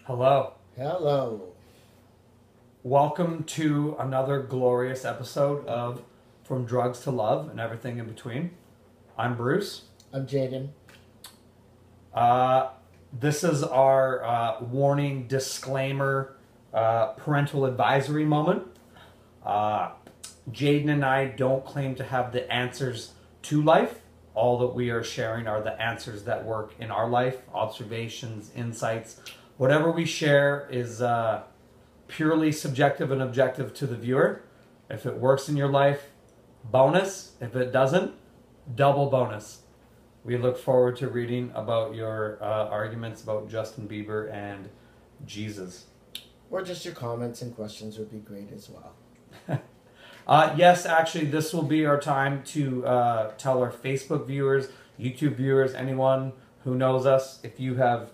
Hello. Hello. Welcome to another glorious episode of From Drugs to Love and Everything in Between. I'm Bruce. I'm Jaden. This is our warning, disclaimer, parental advisory moment. Jaden and I don't claim to have the answers to life. All that we are sharing are the answers that work in our life, observations, insights. Whatever we share is purely subjective and objective to the viewer. If it works in your life, bonus. If it doesn't, double bonus. We look forward to reading about your arguments about Justin Bieber and Jesus. Or just your comments and questions would be great as well. Yes, actually, this will be our time to tell our Facebook viewers, YouTube viewers, anyone who knows us, if you have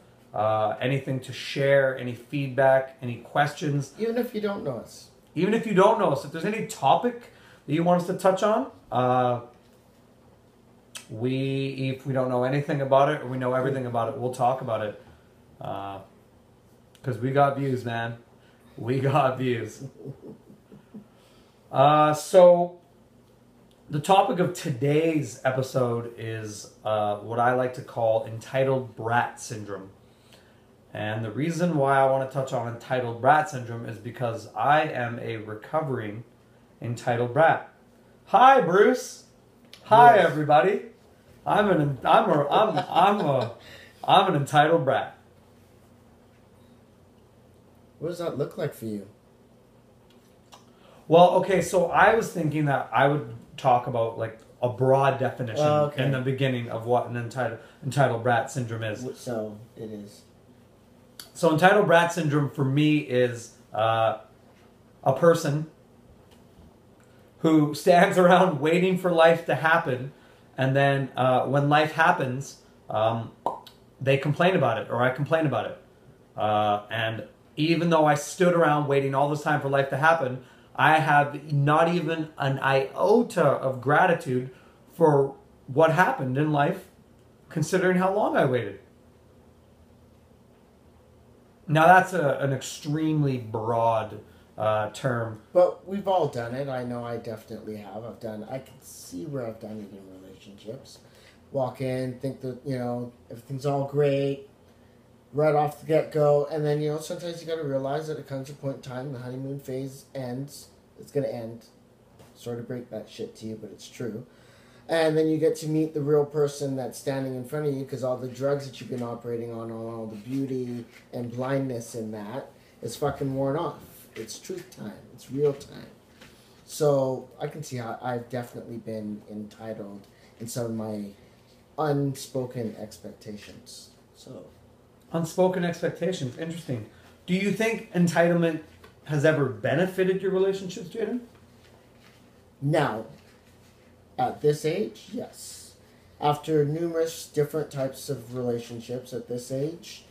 anything to share, any feedback, any questions. Even if you don't know us. Even if you don't know us, if there's any topic that you want us to touch on, if we don't know anything about it or we know everything about it, we'll talk about it. Because we got views, man. We got views. So the topic of today's episode is what I like to call entitled brat syndrome. And the reason why I want to touch on entitled brat syndrome is because I am a recovering entitled brat. Hi, Bruce. Hi, Yes. everybody. I'm an entitled brat. What does that look like for you? Well, okay, so I was thinking that I would talk about like a broad definition in the beginning of what an entitled brat syndrome is. So it is. So entitled brat syndrome for me is a person who stands around waiting for life to happen, and then when life happens, they complain about it, or I complain about it. And even though I stood around waiting all this time for life to happen, I have not even an iota of gratitude for what happened in life, considering how long I waited. Now that's an extremely broad term. But we've all done it. I know I definitely have. I can see where I've done it in relationships. Walk in, think that, everything's all great, right off the get-go, and then, sometimes you got to realize that it comes to a point in time, the honeymoon phase ends. It's going to end. Sort of break that shit to you, but it's true. And then you get to meet the real person that's standing in front of you, because all the drugs that you've been operating on, all the beauty and blindness in that, is fucking worn off. It's truth time. It's real time. So I can see how I've definitely been entitled in some of my unspoken expectations. So Unspoken expectations. Interesting. Do you think entitlement has ever benefited your relationships, Jaden? now, at this age, yes. After numerous different types of relationships at this age,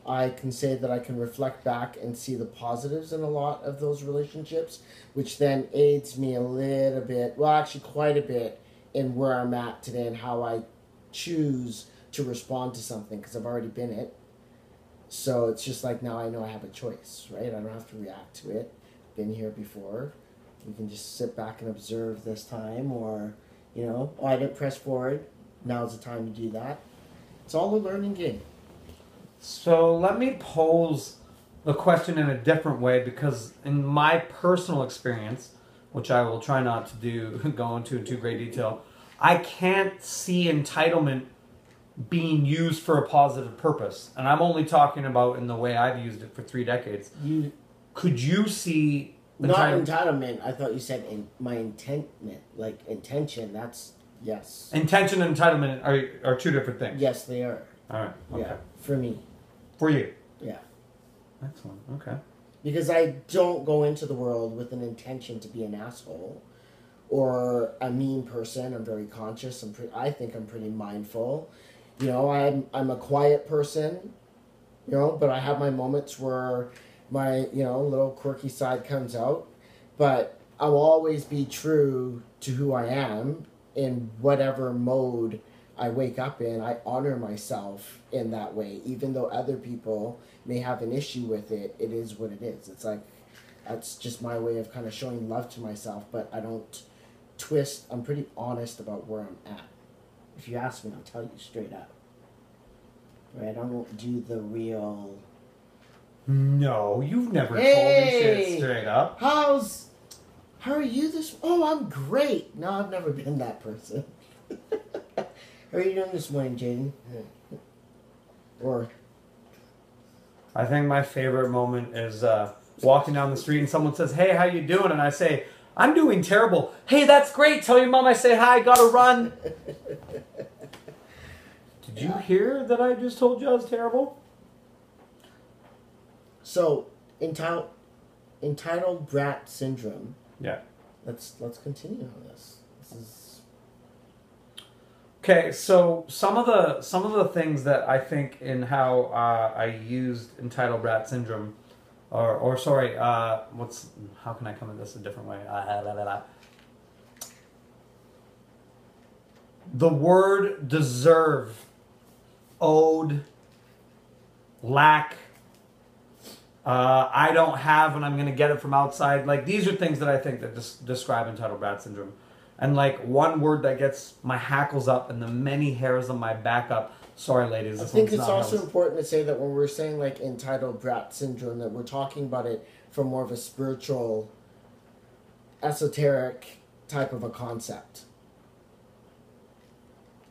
I can say that I can reflect back and see the positives in a lot of those relationships, which then aids me a little bit, well, actually quite a bit, in where I'm at today and how I choose to respond to something, because I've already been it. So it's just like, now I know I have a choice, right? I don't have to react to it. Been here before. We can just sit back and observe this time, or, I didn't press forward. Now's the time to do that. It's all a learning game. So let me pose the question in a different way, because in my personal experience, which I will try not to go into in too great detail, I can't see entitlement being used for a positive purpose. And I'm only talking about in the way I've used it for 3 decades. Could you see... Not entitlement. I thought you said my intentment. Like intention, that's... Yes. Intention and entitlement are 2 different things. Yes, they are. All right. Okay. Yeah, for me. For you? Yeah. Excellent. Okay. Because I don't go into the world with an intention to be an asshole or a mean person. I'm very conscious. I think I'm pretty mindful. I'm a quiet person, but I have my moments where my, little quirky side comes out. But I'll always be true to who I am in whatever mode I wake up in. I honor myself in that way, even though other people may have an issue with it. It is what it is. It's like, that's just my way of kind of showing love to myself, but I don't twist. I'm pretty honest about where I'm at. If you ask me, I'll tell you straight up. Right? I don't do the real... No, you've never told me shit straight up. How are you this... Oh, I'm great. No, I've never been that person. How are you doing this morning, Jaden? Or... I think my favorite moment is walking down the street and someone says, "Hey, how you doing?" And I say, "I'm doing terrible." "Hey, that's great. Tell your mom I say hi. Gotta run." Did you hear that I just told you I was terrible? So, entitled Brat syndrome. Yeah. Let's continue on this. This is... Okay, so some of the things that I think in how I used entitled brat syndrome, or sorry, how can I come at this a different way? The word deserve, owed, lack, I don't have and I'm going to get it from outside. Like, these are things that I think that describe entitled brat syndrome. And like one word that gets my hackles up and the many hairs on my back up. Sorry, ladies. I think it's also important to say that when we're saying like entitled brat syndrome, that we're talking about it from more of a spiritual, esoteric type of a concept.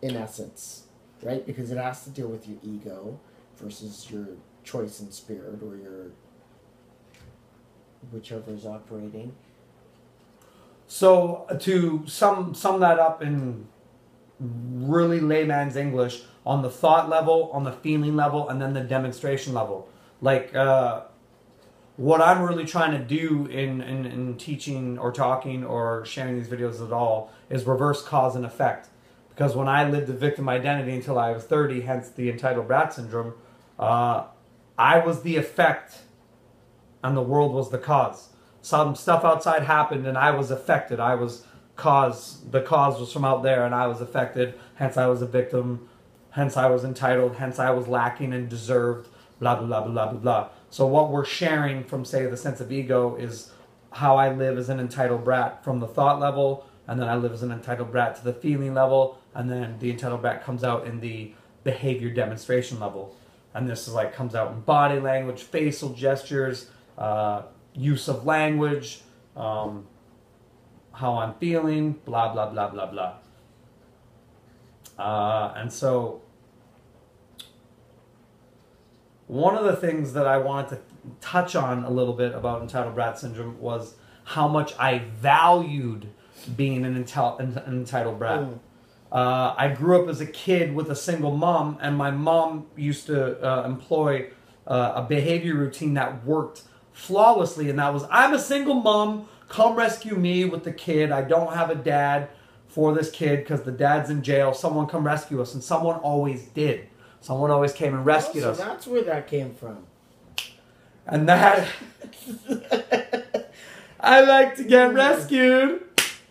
In essence, right? Because it has to deal with your ego versus your choice in spirit, or your whichever is operating. So to sum that up in really layman's English, on the thought level, on the feeling level, and then the demonstration level. Like what I'm really trying to do in teaching or talking or sharing these videos at all is reverse cause and effect. Because when I lived the victim identity until I was 30, hence the entitled brat syndrome, I was the effect and the world was the cause. Some stuff outside happened and I was affected. The cause was from out there and I was affected. Hence I was a victim. Hence I was entitled. Hence I was lacking and deserved. Blah, blah, blah, blah, blah, blah. So what we're sharing from, say, the sense of ego is how I live as an entitled brat from the thought level. And then I live as an entitled brat to the feeling level. And then the entitled brat comes out in the behavior demonstration level. And this is like comes out in body language, facial gestures, use of language, how I'm feeling, blah, blah, blah, blah, blah. And so one of the things that I wanted to touch on a little bit about entitled brat syndrome was how much I valued being an entitled brat. I grew up as a kid with a single mom, and my mom used to employ a behavior routine that worked flawlessly, and that was, I'm a single mom, come rescue me with the kid. I don't have a dad for this kid because the dad's in jail. Someone come rescue us, and someone always did. Someone always came and rescued us. So that's where that came from. And that... I like to get rescued.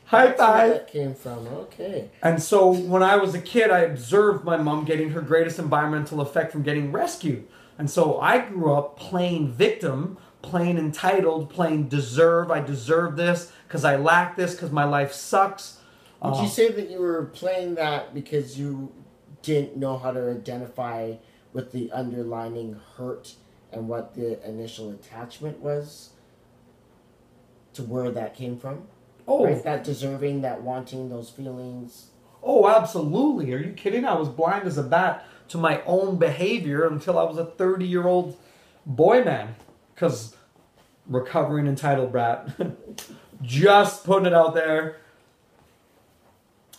High five. That's where that came from. Okay. And so when I was a kid, I observed my mom getting her greatest environmental effect from getting rescued. And so I grew up playing victim, playing entitled, playing deserve. I deserve this because I lack this because my life sucks. Would you say that you were playing that because you didn't know how to identify with the underlining hurt and what the initial attachment was to where that came from? Oh, right? That deserving, that wanting, those feelings. Oh, absolutely. Are you kidding? I was blind as a bat to my own behavior until I was a 30-year-old boy man. Because recovering entitled brat. Just putting it out there.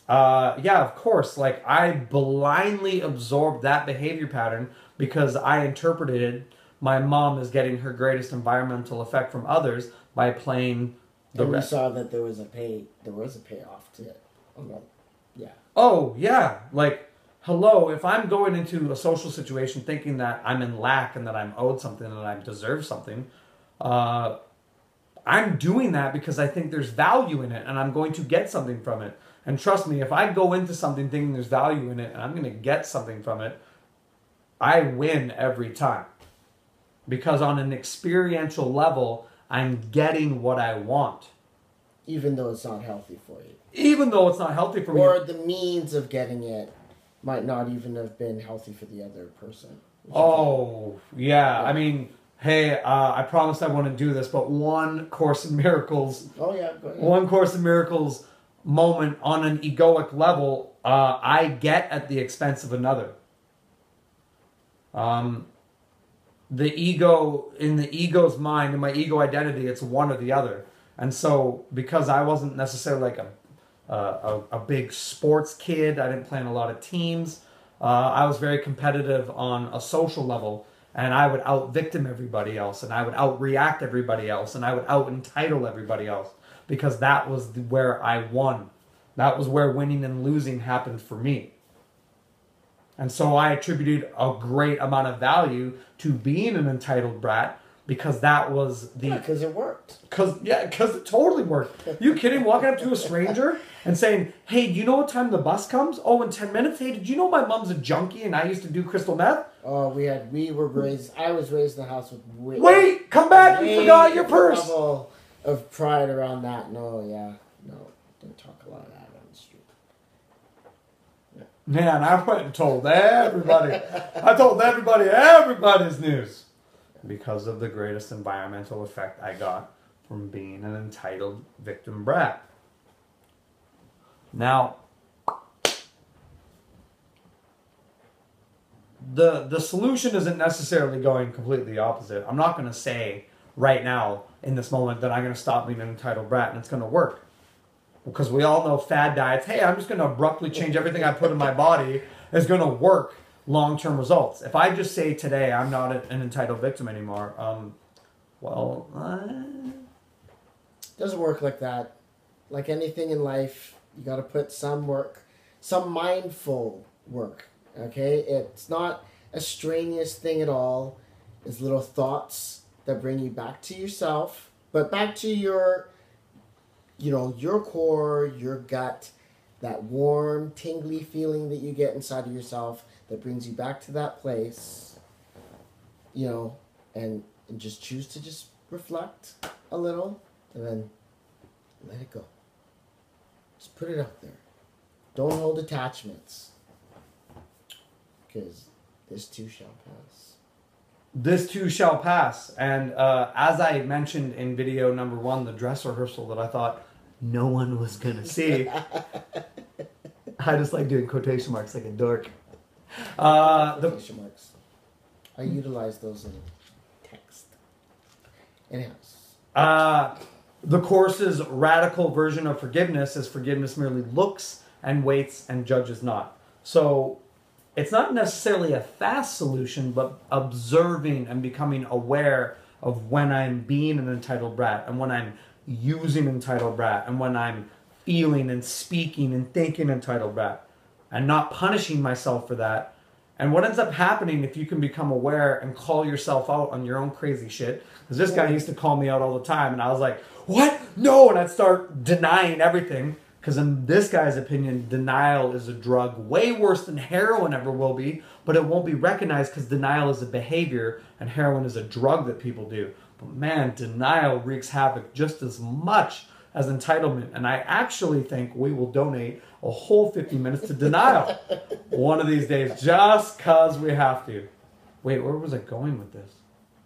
Yeah, of course. Like, I blindly absorbed that behavior pattern because I interpreted my mom as getting her greatest environmental effect from others by playing the and rest. You saw that there was a payoff to it. Yeah. Oh, yeah. Like, hello, if I'm going into a social situation thinking that I'm in lack and that I'm owed something and I deserve something, I'm doing that because I think there's value in it and I'm going to get something from it. And trust me, if I go into something thinking there's value in it and I'm going to get something from it, I win every time. Because on an experiential level, I'm getting what I want. Even though it's not healthy for you. Even though it's not healthy for me. Or the means of getting it might not even have been healthy for the other person. Oh, yeah. I mean, hey, I promised I wouldn't do this, but one Course in Miracles. Oh, yeah, go ahead. One Course in Miracles moment on an egoic level, I get at the expense of another. The ego, in the ego's mind, in my ego identity, it's one or the other. And so, because I wasn't necessarily like a big sports kid, I didn't play in a lot of teams, I was very competitive on a social level, and I would out-victim everybody else, and I would out-react everybody else, and I would out-entitle everybody else, because that was where I won. That was where winning and losing happened for me. And so I attributed a great amount of value to being an entitled brat, because that was the... Yeah, because it worked. Because it totally worked. You kidding? Walking up to a stranger and saying, hey, do you know what time the bus comes? Oh, in 10 minutes? Hey, did you know my mom's a junkie and I used to do crystal meth? Oh, I was raised in a house with... Wait, come back, you forgot your purse. Level of pride around that. No, don't talk a lot of that on the street. Yeah. Man, I went and told everybody. I told everybody everybody's news. Because of the greatest environmental effect I got from being an entitled victim brat. Now, the solution isn't necessarily going completely opposite. I'm not going to say right now, in this moment, that I'm going to stop being an entitled brat and it's going to work. Because we all know fad diets, hey, I'm just going to abruptly change everything I put in my body, is going to work long-term results. If I just say today I'm not an entitled victim anymore, doesn't work like that. Like anything in life, you got to put some work, some mindful work. Okay, it's not a strenuous thing at all. It's little thoughts that bring you back to yourself, but back to your core, your gut, that warm, tingly feeling that you get inside of yourself that brings you back to that place, and just choose to just reflect a little and then let it go. Just put it out there. Don't hold attachments, because this too shall pass. This too shall pass. And as I mentioned in video number 1, the dress rehearsal that I thought no one was going to see. I just like doing quotation marks like a dork. Quotation marks. I utilize those in text. Anyhow. The Course's radical version of forgiveness is forgiveness merely looks and waits and judges not. So it's not necessarily a fast solution, but observing and becoming aware of when I'm being an entitled brat and when I'm using entitled brat and when I'm feeling and speaking and thinking entitled brat and not punishing myself for that. And what ends up happening if you can become aware and call yourself out on your own crazy shit, because this guy used to call me out all the time and I was like, what? No! And I'd start denying everything, because in this guy's opinion, denial is a drug way worse than heroin ever will be, but it won't be recognized because denial is a behavior and heroin is a drug that people do. But man, denial wreaks havoc just as much as entitlement. And I actually think we will donate a whole 50 minutes to denial one of these days, just because we have to. Wait, where was I going with this?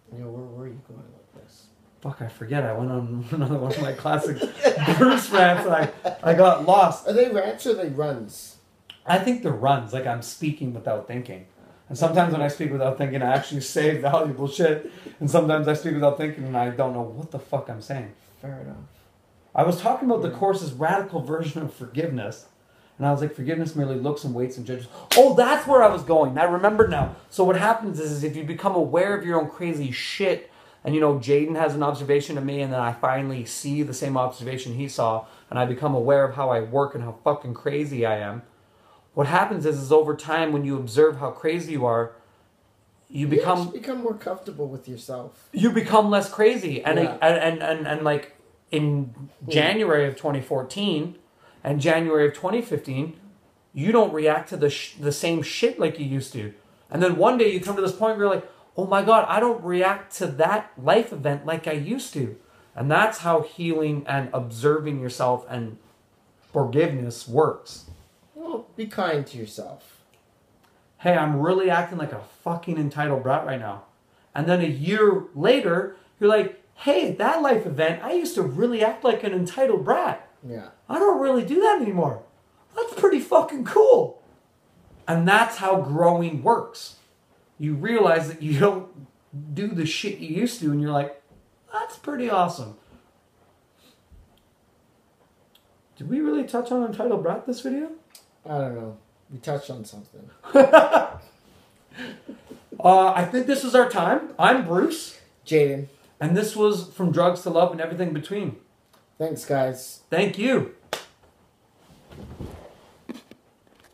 Where were you going with this? Fuck, I forget. I went on another one of my classic Bruce rants and I got lost. Are they rants or are they runs? I think they're runs, like I'm speaking without thinking. And sometimes when I speak without thinking, I actually say valuable shit. And sometimes I speak without thinking and I don't know what the fuck I'm saying. Fair enough. I was talking about the Course's radical version of forgiveness. And I was like, forgiveness merely looks and waits and judges. Oh, that's where I was going. I remember now. So what happens is if you become aware of your own crazy shit, and Jaden has an observation of me, and then I finally see the same observation he saw, and I become aware of how I work and how fucking crazy I am. What happens is over time, when you observe how crazy you are, you become more comfortable with yourself. You become less crazy, and yeah. and like in January of 2014, and January of 2015, you don't react to the same shit like you used to. And then one day you come to this point where you're like, oh my God, I don't react to that life event like I used to. And that's how healing and observing yourself and forgiveness works. Well, be kind to yourself. Hey, I'm really acting like a fucking entitled brat right now. And then a year later, you're like, hey, that life event, I used to really act like an entitled brat. Yeah. I don't really do that anymore. That's pretty fucking cool. And that's how growing works. You realize that you don't do the shit you used to, and you're like, that's pretty awesome. Did we really touch on entitled brat this video? I don't know. We touched on something. I think this is our time. I'm Bruce. Jaden. And this was From Drugs to Love and Everything Between. Thanks, guys. Thank you.